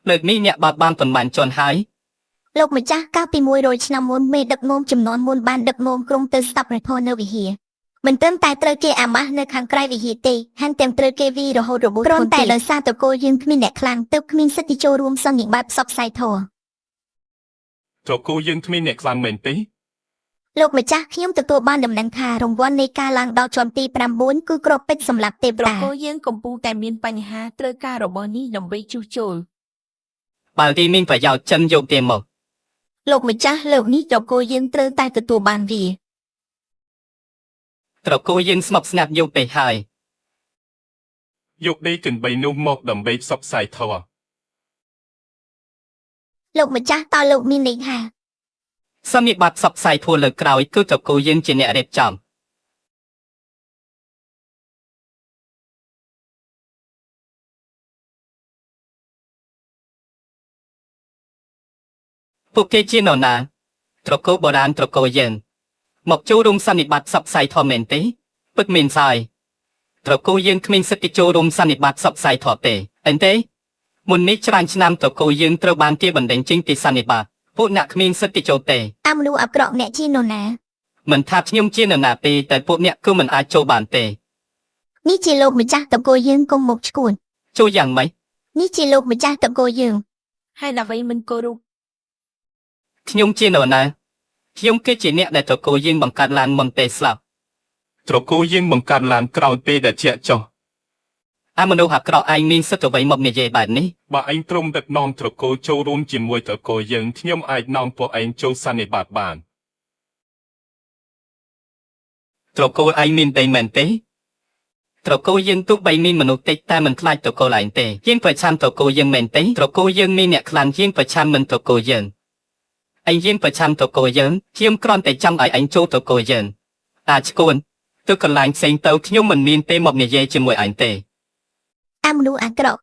លើកនេះអ្នកបាត់បានប៉ុន្មានជាន់ហើយ លោកម្ចាស់កាលពី100ឆ្នាំមុនមេដឹកនាំចំនួនមុនបានដឹកនាំក្រុងទៅស្ដាប់ព្រះធម៌នៅវិហារមិនត្រឹមតែត្រូវគេអាម៉ាស់នៅខាងក្រៅវិហារទេហាន់ទាំងត្រូវគេវាយរហូតរបួសគ្រាន់តែដោយសារតកូលយើងគ្មានអ្នកខ្លាំងទើបគ្មានសិទ្ធិចូលរួមសន្និបាតផ្សព្វផ្សាយធម៌ ត្រកូលយើងគ្មានអ្នកខ្លាំងមែនទេ លោកម្ចាស់ខ្ញុំទទួលបានដំណឹងថារង្វាន់នៃការឡើងដល់ជាន់ទី9គឺគ្រាប់ពេជ្រសម្រាប់ទេវ ត្រ តា កូលយើងកំពុងតែមានបញ្ហាត្រូវការរបស់នេះដើម្បីជួសជុល បើទីមានប្រយោជន៍ចិនយកទេមក លោកម្ចាស់លើកនេះត្រកូលយើងត្រូវតែទទួលបានវា ត្រកូលយើងស្មុគស្ងាត់យកពេកហើយ យកដីកន្បីនោះមកដើម្បីផ្សព្វផ្សាយធម៌ លោកម្ចាស់តើលោកមានន័យថា សន្និបាតផ្សព្វផ្សាយធម៌លើកក្រោយគឺត្រកូលយើងជាអ្នករៀបចំពួកគេជានរណាត្រកូលបុរាណត្រកូលយើងមកចូលរួមសន្និបាតផ្សព្វផ្សាយធម៌មែនទេពិតមែនហើយត្រកូលយើងគ្មានសិទ្ធិចូលរួមសន្និបាតផ្សព្វផ្សាយធម៌ទេអីទេមុននេះច្រើនឆ្នាំត្រកូលយើងត្រូវបានគេបណ្តេញចេញពីសន្និបាតពួកអ្នកគ្មានសិទ្ធិចូលទេ អាមនុស្សអាក្រក់អ្នកជានរណា មិនថាខ្ញុំជានរណាទេតែពួកអ្នកគឺមិនអាចចូលបានទេ នេះជាលោកម្ចាស់ត្រកូលយើងកុំមកឈួន ចូលយ៉ាងម៉េច នេះជាលោកម្ចាស់ត្រកូលយើង ហើយអ្វីមិនគោរព ខ្ញុំជានរណាខ្ញុំគឺជាអ្នកដែលត្រកូលយើងបង្កើតឡានមុនពេលស្លាប់ ត្រកូលយើងបង្កើតឡានក្រោយពេលដែលជាចុះ អាមនុស្សអាក្រក់ឯងមានសិទ្ធិអ្វីមកនិយាយបែបនេះ បើឯងទ្រង់ដឹកនាំត្រកូលចូលរួមជាមួយត្រកូលយើងខ្ញុំអាចនាំពួកឯងចូលសន្និបាតបាន ត្រកូលឯងមានតែមែនទេត្រកូលយើងទោះបីមានមនុស្សតិចតែមិនខ្លាចត្រកូលឯងទេយើងប្រឆាំងត្រកូលយើងមែនទេត្រកូលយើងមានអ្នកខ្លាំងយើងប្រឆាំងមិនត្រកូលយើងឯងយើងប្រឆាំងត្រកូលយើងខ្ញុំគ្រាន់តែចង់ឲ្យឯងចូលត្រកូលយើងតាឈួនទៅកន្លែងផ្សេងទៅខ្ញុំមិនមានពេលមកនិយាយជាមួយឯងទេ អាមនុស្សអាក្រក់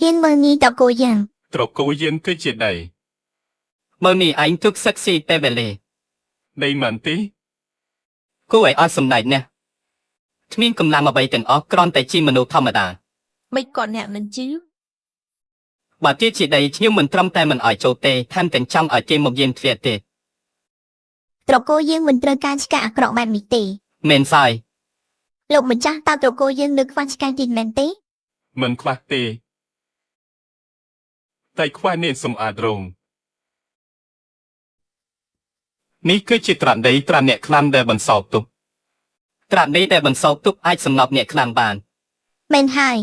ហ៊ានមើលងាយត្រកូលយើង ត្រកូលយើងគឺជាដី មើលនេះឯងទុកសិក្សាតែវេលា ដីមែនទេ គួរឲ្យអត់សម្ដែងណាស់គ្មានកម្លាំងអ្វីទាំងអស់គ្រាន់តែជាមនុស្សធម្មតា មិនក៏អ្នកមិនជឿ បើគេជាដីខ្ញុំមិនត្រឹមតែមិនឲ្យចូលទេថែមទាំងចង់ឲ្យគេមកយាមទ្វារទេ ត្រកូលយើងមិនត្រូវការឆ្កែអាក្រក់បែបនេះទេ មែនហើយ លោកម្ចាស់តើត្រកូលយើងនៅខ្វះឆ្កែទីមែនទេ មិនខ្វះទេតែខ្វះអ្នកសម្អាតរោង នេះគឺជាត្រាដីត្រាអ្នកខ្លាំងដែលបន្សល់ទុក ត្រាដីដែលបន្សល់ទុកអាចសំណប់អ្នកខ្លាំងបាន មែនហើយ